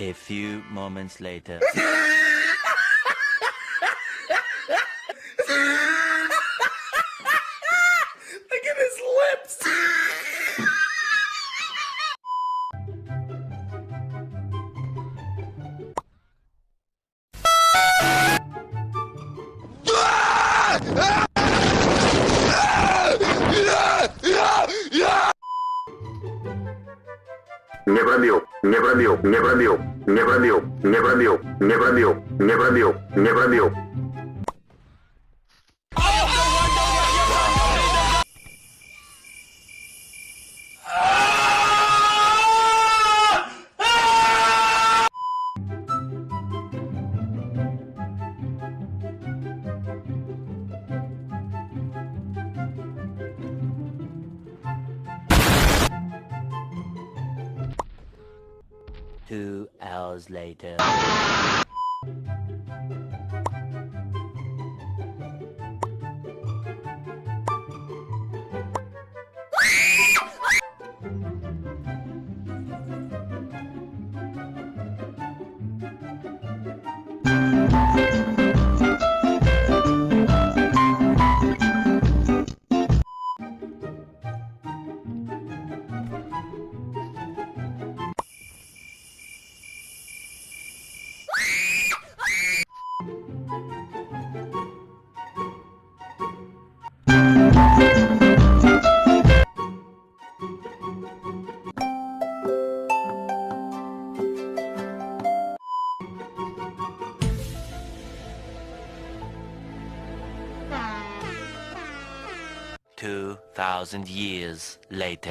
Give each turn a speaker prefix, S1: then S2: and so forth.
S1: A few moments later.
S2: Look at his lips!
S3: Не пробил, не пробил, не пробил, не пробил, не пробил, не пробил, не пробил, не пробил.
S1: Two hours later. $2,000 years later.